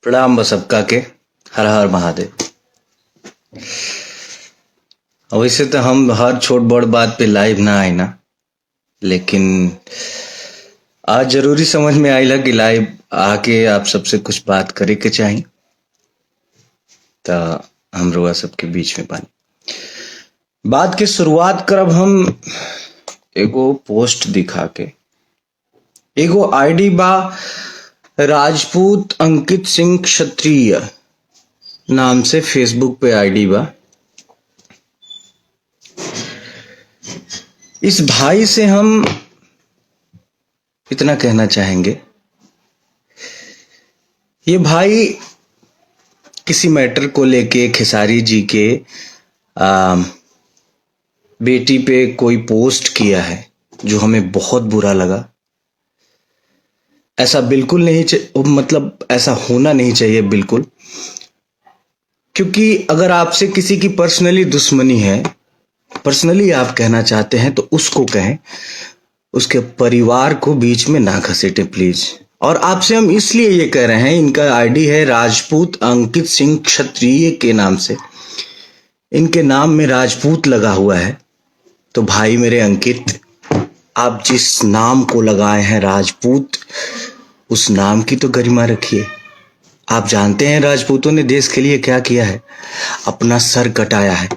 प्रणाम बस सबका के। हर हर महादेव। वैसे तो हम हर छोट बड़ बात पे लाइव ना आए ना, लेकिन आज जरूरी समझ में आइला कि लाइव आके आप सबसे कुछ बात करे के चाही। तो हम रुआ सबके बीच में बानी। बात के शुरुआत करब हम एगो पोस्ट दिखा के। एगो आईडी बा राजपूत अंकित सिंह क्षत्रिय नाम से फेसबुक पे आईडी बा। इस भाई से हम इतना कहना चाहेंगे, ये भाई किसी मैटर को लेके खेसारी जी के बेटी पे कोई पोस्ट किया है जो हमें बहुत बुरा लगा। ऐसा बिल्कुल नहीं मतलब ऐसा होना नहीं चाहिए बिल्कुल, क्योंकि अगर आपसे किसी की पर्सनली दुश्मनी है, पर्सनली आप कहना चाहते हैं तो उसको कहें, उसके परिवार को बीच में ना घसीटे प्लीज। और आपसे हम इसलिए ये कह रहे हैं, इनका आईडी है राजपूत अंकित सिंह क्षत्रिय के नाम से, इनके नाम में राजपूत लगा हुआ है। तो भाई मेरे अंकित, आप जिस नाम को लगाए हैं राजपूत, उस नाम की तो गरिमा रखिए। आप जानते हैं राजपूतों ने देश के लिए क्या किया है, अपना सर कटाया है।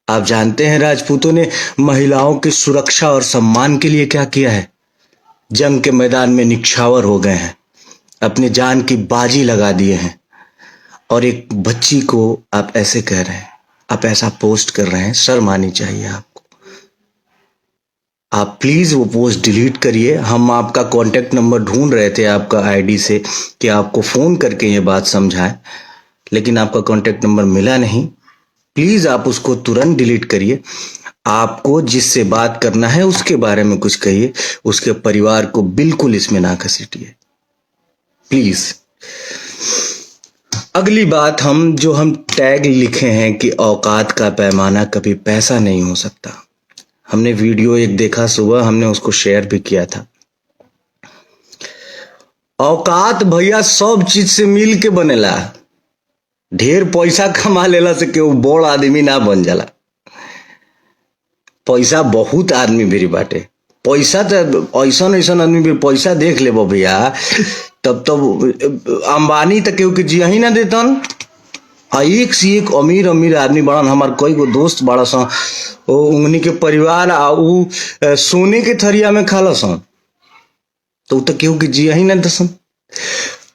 आप जानते हैं राजपूतों ने महिलाओं की सुरक्षा और सम्मान के लिए क्या किया है, जंग के मैदान में निछावर हो गए हैं, अपनी जान की बाजी लगा दिए हैं। और एक बच्ची को आप ऐसे कह रहे हैं, आप ऐसा पोस्ट कर रहे हैं, शर्म आनी चाहिए आपको। आप प्लीज वो पोस्ट डिलीट करिए। हम आपका कांटेक्ट नंबर ढूंढ रहे थे आपका आईडी से कि आपको फोन करके ये बात समझाएं, लेकिन आपका कांटेक्ट नंबर मिला नहीं। प्लीज आप उसको तुरंत डिलीट करिए। आपको जिससे बात करना है उसके बारे में कुछ कहिए, उसके परिवार को बिल्कुल इसमें ना घसीटिए प्लीज। अगली बात, हम टैग लिखे हैं कि औकात का पैमाना कभी पैसा नहीं हो सकता। हमने वीडियो एक देखा सुबह, हमने उसको शेयर भी किया था। औकात भैया सब चीज से मिल के बनेला। ढेर पैसा कमा लेला से केहू बड़ आदमी ना बन जाला। पैसा बहुत आदमी भी बाटे, पैसा तो ऐसा ऐसा आदमी भी पैसा देख ले भैया, तब अंबानी तक केहू के जिया ही ना देतन। एक से एक अमीर अमीर आदमी बड़न। हमार कई गो दोस्त बड़ा सा, उन्हीं के परिवार उ सोने के थरिया में खाला सन, तो केहू के जिया ही ना दसन।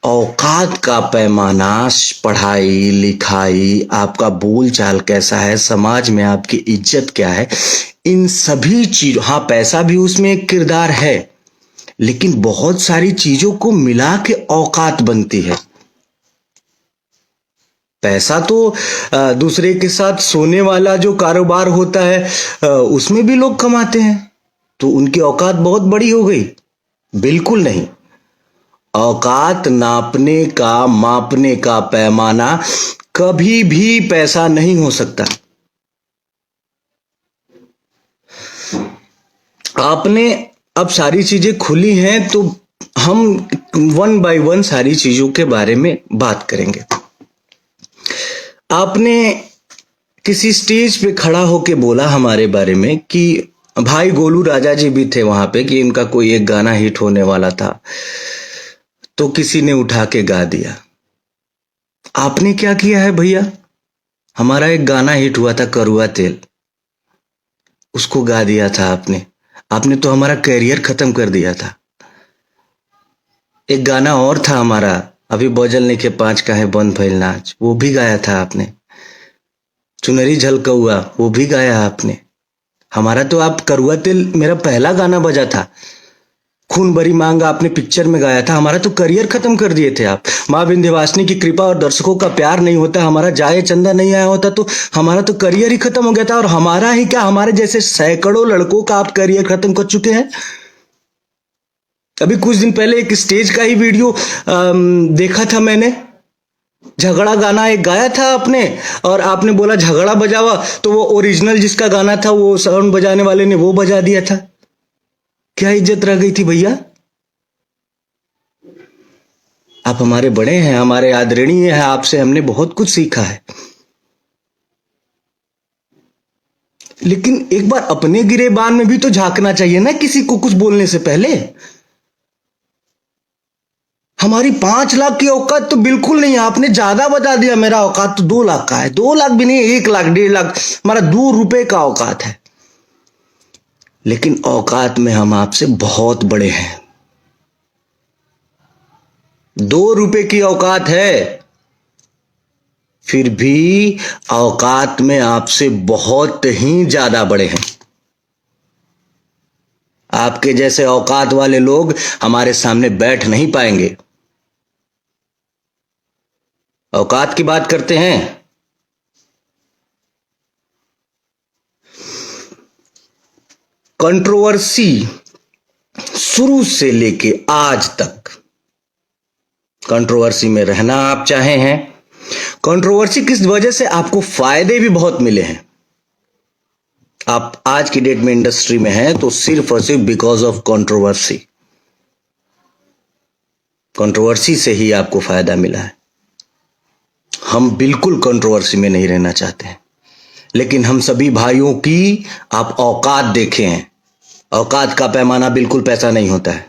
औकात का पैमाना, पढ़ाई लिखाई, आपका बोल चाल कैसा है, समाज में आपकी इज्जत क्या है, इन सभी चीजों, हाँ पैसा भी उसमें एक किरदार है, लेकिन बहुत सारी चीजों को मिला के औकात बनती है। पैसा तो दूसरे के साथ सोने वाला जो कारोबार होता है उसमें भी लोग कमाते हैं, तो उनकी औकात बहुत बड़ी हो गई? बिल्कुल नहीं। औकात नापने का, मापने का पैमाना कभी भी पैसा नहीं हो सकता। आपने अब सारी चीजें खुली हैं, तो हम वन बाय वन सारी चीजों के बारे में बात करेंगे। आपने किसी स्टेज पे खड़ा होके बोला हमारे बारे में कि भाई गोलू राजा जी भी थे वहां पे, कि इनका कोई एक गाना हिट होने वाला था, तो किसी ने उठा के गा दिया। आपने क्या किया है भैया? हमारा एक गाना हिट हुआ था करुआ तेल, उसको गा दिया था आपने। आपने तो हमारा करियर खत्म कर दिया था। एक गाना और था हमारा, अभी बजल नहीं के 5 का है बंद भइल नाच, वो भी गाया था आपने। चुनरी झलकौआ, वो भी गाया आपने। हमारा तो आप करुआ तेल मेरा पहला गाना बजा था। खून भरी मांग आपने पिक्चर में गाया था। हमारा तो करियर खत्म कर दिए थे आप। माँ विंध्यवासिनी की कृपा और दर्शकों का प्यार नहीं होता, हमारा जाए चंदा नहीं आया होता, तो हमारा तो करियर ही खत्म हो गया था। और हमारा ही क्या, हमारे जैसे सैकड़ों लड़कों का आप करियर खत्म कर चुके हैं। अभी कुछ दिन पहले एक स्टेज का ही वीडियो देखा था मैंने, झगड़ा गाना एक गाया था आपने, और आपने बोला झगड़ा बजावा, तो वो ओरिजिनल जिसका गाना था वो साउंड बजाने वाले ने वो बजा दिया था। क्या इज्जत रह गई थी भैया? आप हमारे बड़े हैं, हमारे आदरणीय हैं, आपसे हमने बहुत कुछ सीखा है। लेकिन एक बार अपने गिरेबान में भी तो झांकना चाहिए ना, किसी को कुछ बोलने से पहले। हमारी 5 लाख की औकात तो बिल्कुल नहीं है, आपने ज्यादा बता दिया। मेरा औकात तो 2 लाख का है, 2 लाख भी नहीं, 1 लाख 1.5 लाख, हमारा 2 रुपए का औकात है। लेकिन औकात में हम आपसे बहुत बड़े हैं। 2 रुपए की औकात है, फिर भी औकात में आपसे बहुत ही ज्यादा बड़े हैं। आपके जैसे औकात वाले लोग हमारे सामने बैठ नहीं पाएंगे। औकात की बात करते हैं। कंट्रोवर्सी शुरू से लेके आज तक कंट्रोवर्सी में रहना आप चाहे हैं। कंट्रोवर्सी किस वजह से आपको फायदे भी बहुत मिले हैं। आप आज की डेट में इंडस्ट्री में हैं तो सिर्फ और सिर्फ बिकॉज ऑफ कंट्रोवर्सी। कंट्रोवर्सी से ही आपको फायदा मिला है। हम बिल्कुल कंट्रोवर्सी में नहीं रहना चाहते हैं, लेकिन हम सभी भाइयों की आप औकात देखे हैं। औकात का पैमाना बिल्कुल पैसा नहीं होता है,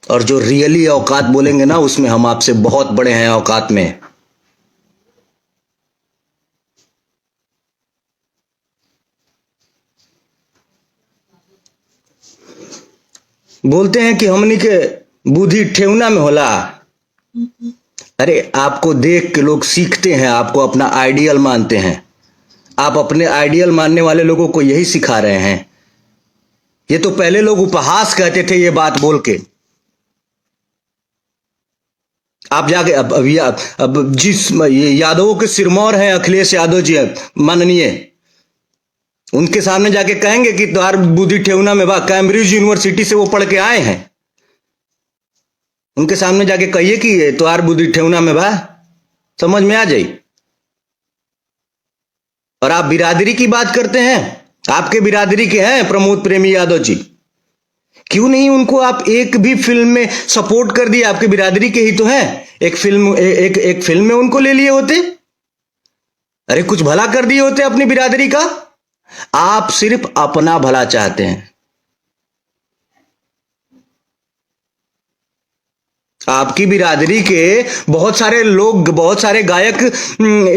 और जो रियली औकात बोलेंगे ना, उसमें हम आपसे बहुत बड़े हैं औकात में। बोलते हैं कि हमनी के बुद्धि ठेवना में होला। अरे आपको देख के लोग सीखते हैं, आपको अपना आइडियल मानते हैं। आप अपने आइडियल मानने वाले लोगों को यही सिखा रहे हैं। ये तो पहले लोग उपहास कहते थे ये बात बोल के। आप जाके अब जिस ये यादवों के सिरमौर हैं अखिलेश यादव जी माननीय, उनके सामने जाके कहेंगे कि तुम्हार बुद्धि ठेवना में बा, कैम्ब्रिज यूनिवर्सिटी से वो पढ़ के आए हैं। उनके सामने जाके कहिए कि तुम्हार बुद्धि ठेवना में बा, समझ में आ जाए। और आप बिरादरी की बात करते हैं, आपके बिरादरी के हैं प्रमोद प्रेमी यादव जी। क्यों नहीं उनको आप एक भी फिल्म में सपोर्ट कर दिए? आपके बिरादरी के ही तो हैं। एक फिल्म में उनको ले लिए होते। अरे कुछ भला कर दिए होते अपनी बिरादरी का। आप सिर्फ अपना भला चाहते हैं। आपकी बिरादरी के बहुत सारे लोग, बहुत सारे गायक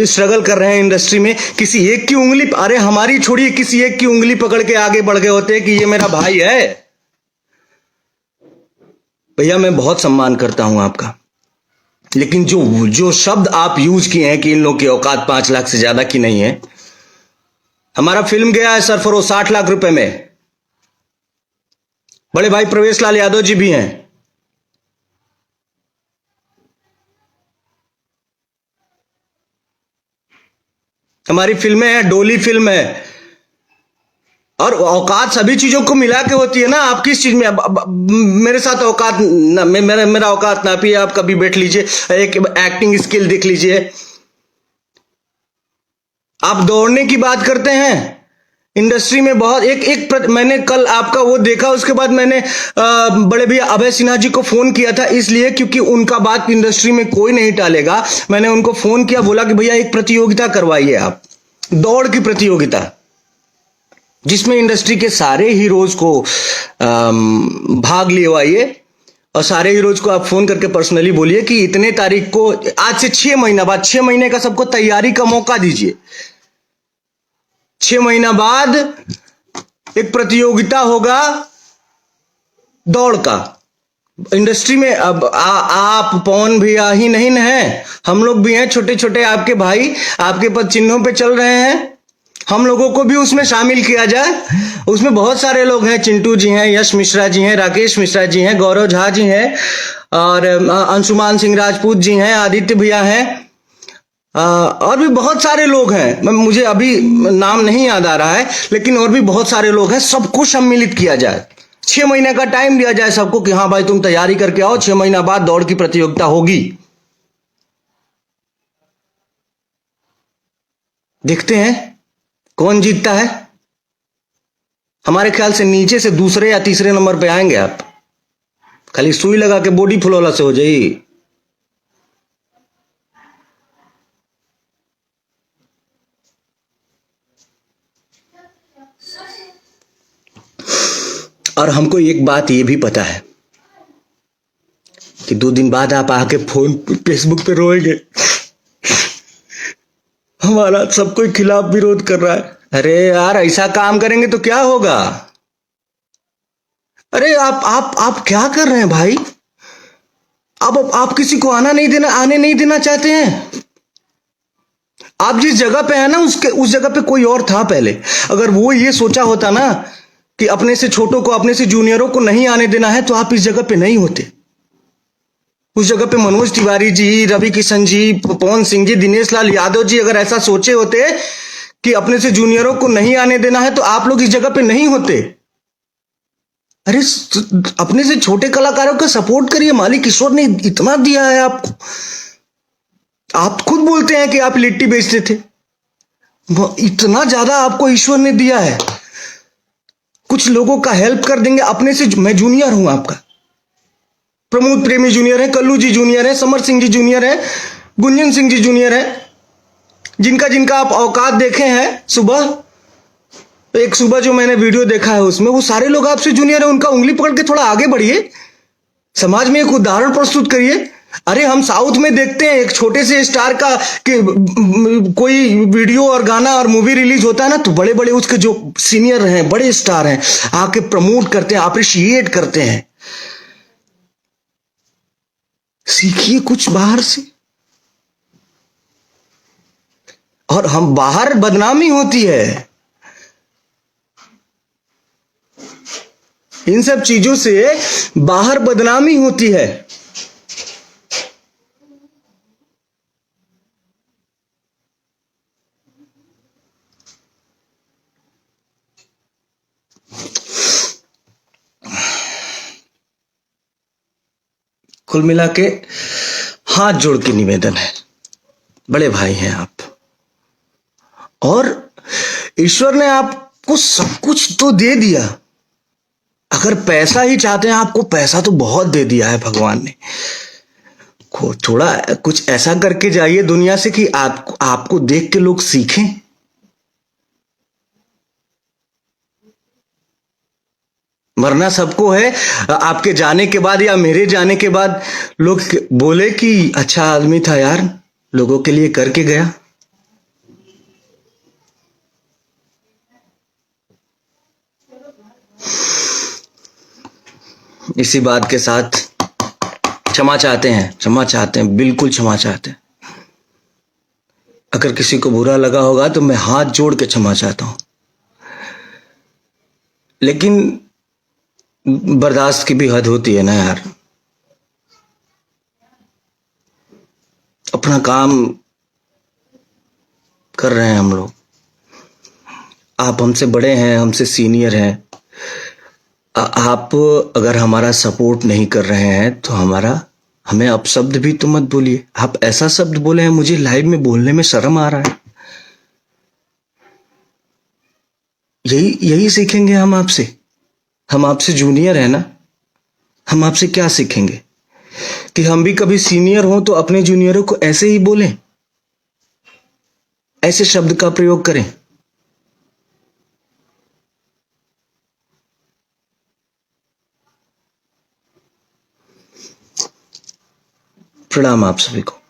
स्ट्रगल कर रहे हैं इंडस्ट्री में। किसी एक की उंगली, अरे हमारी छोड़िए, किसी एक की उंगली पकड़ के आगे बढ़ गए होते कि ये मेरा भाई है। भैया मैं बहुत सम्मान करता हूं आपका, लेकिन जो शब्द आप यूज किए हैं कि इन लोगों की औकात 5 लाख से ज्यादा की नहीं है। हमारा फिल्म गया है सरफरोश 60 लाख रुपए में। बड़े भाई प्रवेश लाल यादव जी भी हैं। हमारी फिल्में हैं, डोली फिल्म है। और औकात सभी चीजों को मिला के होती है ना। आप किस चीज में मेरे साथ औकात ना, मेरा औकात नापिए। आप कभी बैठ लीजिए, एक एक्टिंग स्किल देख लीजिए। आप दौड़ने की बात करते हैं इंडस्ट्री में बहुत मैंने कल आपका वो देखा, उसके बाद मैंने बड़े भैया अभय सिन्हा जी को फोन किया था, इसलिए क्योंकि उनका बात इंडस्ट्री में कोई नहीं टालेगा। मैंने उनको फोन किया, बोला कि भैया एक प्रतियोगिता करवाइए आप, दौड़ की प्रतियोगिता, जिसमें इंडस्ट्री के सारे हीरोज को भाग लिवाइए। और सारे हीरोज को आप फोन करके पर्सनली बोलिए कि इतने तारीख को, आज से 6 महीना बाद, 6 महीने का सबको तैयारी का मौका दीजिए। 6 महीना बाद एक प्रतियोगिता होगा दौड़ का। इंडस्ट्री में अब आप पवन भैया ही नहीं है, हम लोग भी हैं, छोटे छोटे आपके भाई आपके पद चिन्हों पे चल रहे हैं। हम लोगों को भी उसमें शामिल किया जाए। उसमें बहुत सारे लोग हैं, चिंटू जी हैं, यश मिश्रा जी हैं, राकेश मिश्रा जी हैं, गौरव झा जी हैं, और अंशुमान सिंह राजपूत जी हैं, आदित्य भैया हैं, और भी बहुत सारे लोग हैं। मुझे अभी नाम नहीं याद आ रहा है, लेकिन और भी बहुत सारे लोग हैं। सबको सम्मिलित किया जाए, 6 महीने का टाइम दिया जाए सबको कि हाँ भाई तुम तैयारी करके आओ, 6 महीना बाद दौड़ की प्रतियोगिता होगी। देखते हैं कौन जीतता है। हमारे ख्याल से नीचे से दूसरे या तीसरे नंबर पे आएंगे आप। खाली सुई लगा के बॉडी फुलौला से हो जाई। और हमको एक बात ये भी पता है कि 2 दिन बाद आप आके फोन फेसबुक पे रोएंगे, हमारा सब कोई खिलाफ विरोध कर रहा है। अरे यार, ऐसा काम करेंगे तो क्या होगा? अरे आप क्या कर रहे हैं भाई? आप किसी को आने नहीं देना चाहते हैं। आप जिस जगह पे है ना, उस जगह पे कोई और था पहले। अगर वो ये सोचा होता ना कि अपने से छोटों को, अपने से जूनियरों को नहीं आने देना है, तो आप इस जगह पे नहीं होते। उस जगह पे मनोज तिवारी जी, रवि किशन जी, पवन सिंह जी, दिनेश लाल यादव जी अगर ऐसा सोचे होते कि अपने से जूनियरों को नहीं आने देना है, तो आप लोग इस जगह पे नहीं होते। अरे अपने से छोटे कलाकारों का सपोर्ट करिए, मालिक ईश्वर ने इतना दिया है आपको। आप खुद बोलते हैं कि आप लिट्टी बेचते थे, इतना ज्यादा आपको ईश्वर ने दिया है। कुछ लोगों का हेल्प कर देंगे अपने से। मैं जूनियर हूं आपका, प्रमोद प्रेमी जूनियर है, कल्लू जी जूनियर है, समर सिंह जी जूनियर है, गुंजन सिंह जी जूनियर है, जिनका जिनका आप औकात देखे हैं। एक सुबह जो मैंने वीडियो देखा है उसमें वो सारे लोग आपसे जूनियर है। उनका उंगली पकड़ के थोड़ा आगे बढ़िए, समाज में एक उदाहरण प्रस्तुत करिए। अरे हम साउथ में देखते हैं, एक छोटे से स्टार का कि कोई वीडियो और गाना और मूवी रिलीज होता है ना, तो बड़े बड़े उसके जो सीनियर हैं, बड़े स्टार हैं, आके प्रमोट करते हैं, अप्रिशिएट करते हैं। सीखिए कुछ बाहर से। और हम बाहर बदनामी होती है इन सब चीजों से, बाहर बदनामी होती है। कुल मिला के हाथ जोड़ के निवेदन है, बड़े भाई हैं आप, और ईश्वर ने आपको सब कुछ तो दे दिया। अगर पैसा ही चाहते हैं, आपको पैसा तो बहुत दे दिया है भगवान ने। थोड़ा कुछ ऐसा करके जाइए दुनिया से कि आपको देख के लोग सीखें। मरना सबको है। आपके जाने के बाद या मेरे जाने के बाद लोग बोले कि अच्छा आदमी था यार, लोगों के लिए करके गया। इसी बात के साथ क्षमा चाहते हैं, बिल्कुल क्षमा चाहते हैं। अगर किसी को बुरा लगा होगा तो मैं हाथ जोड़ के क्षमा चाहता हूं, लेकिन बर्दाश्त की भी हद होती है ना यार। अपना काम कर रहे हैं हम लोग, आप हमसे बड़े हैं, हमसे सीनियर हैं। आप अगर हमारा सपोर्ट नहीं कर रहे हैं तो हमें अपशब्द भी तो मत बोलिए। आप ऐसा शब्द बोले हैं, मुझे लाइव में बोलने में शर्म आ रहा है। यही सीखेंगे हम आपसे। हम आपसे जूनियर है ना, हम आपसे क्या सीखेंगे कि हम भी कभी सीनियर हो तो अपने जूनियरों को ऐसे ही बोलें, ऐसे शब्द का प्रयोग करें। प्रणाम आप सभी को।